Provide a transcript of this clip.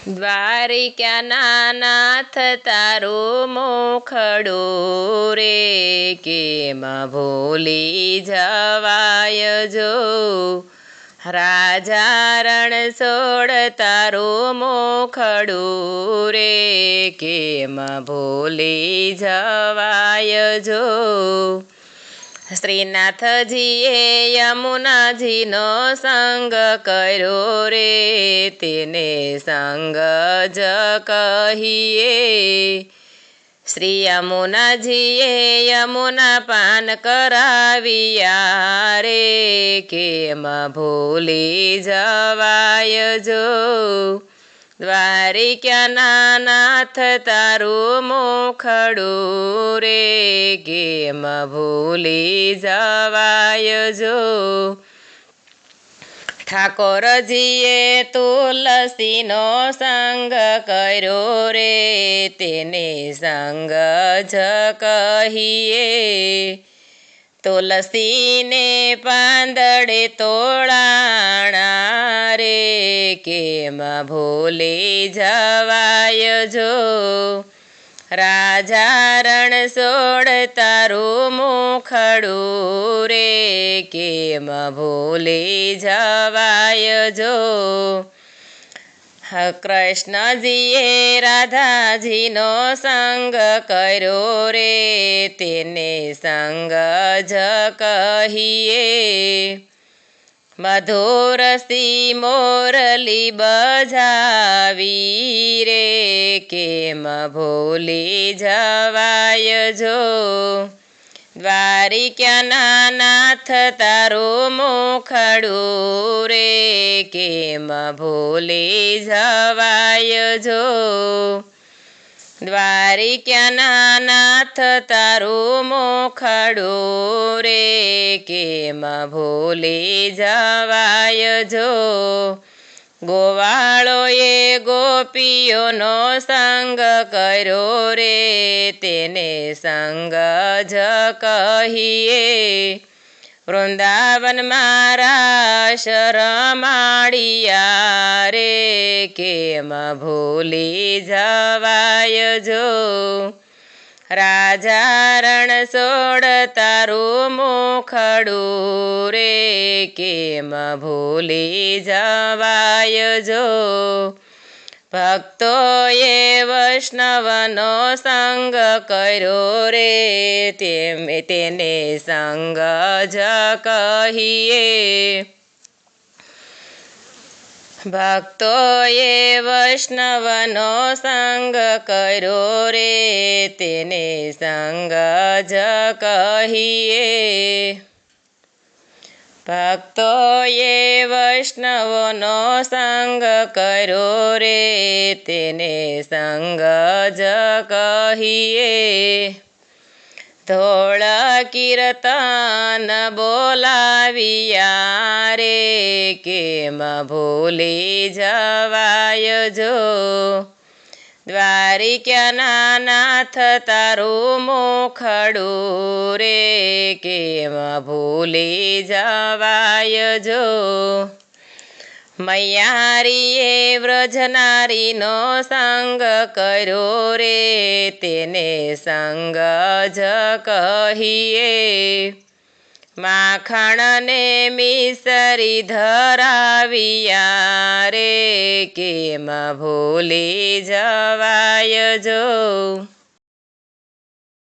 દ્વારિકાના નાથ તારું મોખડું રે, કેમ ભૂલી જવાય જો. રાજા રણછોડ તારું મોખડું રે, કેમ ભૂલી જવાય જો. શ્રીનાથજીએ યમુનાજીનો સંગ કર્યો રે, તેને સંગ જ કહીએ. શ્રી યમુનાજીએ યમુના પાન કરાવ્યા રે, કેમ ભૂલી જવાય જો. દ્વારિકાના નાથ તારું મોખડું રે, કેમ ભૂલી જવાય જો. ઠાકોરજીએ તુલસીનો સંગ કર્યો રે, તેને સંગ જ કહીએ. તુલસીને પાંદડે તોળાણા રે, કેમ ભૂલી જવાય જો. રાજા રણછોડ તારું મોખડું રે, કેમ ભૂલી જવાય જો. કૃષ્ણજીએ રાધાજીનો સંગ કર્યો રે, તેને સંગ જ કહીએ. મધુરસી મોરલી બજાવી રે, કેમ ભૂલી જવાય જો. દ્વારિકાના નાથ તારું મોખડું રે, કેમ ભૂલી જવાય જો. દ્વારિકાના નાથ તારું મોખડું રે, કેમ ભૂલી જવાય જો. ગોવાળોએ ગોપીઓનો સંગ કર્યો રે, તેને સંગ જ કહીએ. વૃંદાવનમાં રાસ રમાડ્યા રે, કેમ ભૂલી જવાય જો. રાજા રણછોડ તારું મોખડું રે, કેમ ભૂલી જવાય જો. ભક્તોએ વૈષ્ણવનો સંગ કર્યો રે, તેને સંગ જ કહીએ. ભક્તોએ વૈષ્ણવનો સંગ કર્યો રે, તેને સંગ જ કહીએ. ભક્તોએ વૈષ્ણવનો સંગ કર્યો રે, તેને સંગ જ કહીએ. ધોળ કીર્તન બોલાવ્યા રે, કેમ ભૂલી જવાય જો. દ્વારિકાના નાથ તારું મોખડું રે, કેમ ભૂલી જવાય જો. મૈયારીએ વ્રજનારીનો સંગ કર્યો રે, તેને સંગ જ કહીએ. માખણને મિસરી ધરાવ્યા રે, કેમ ભૂલી જવાય જો.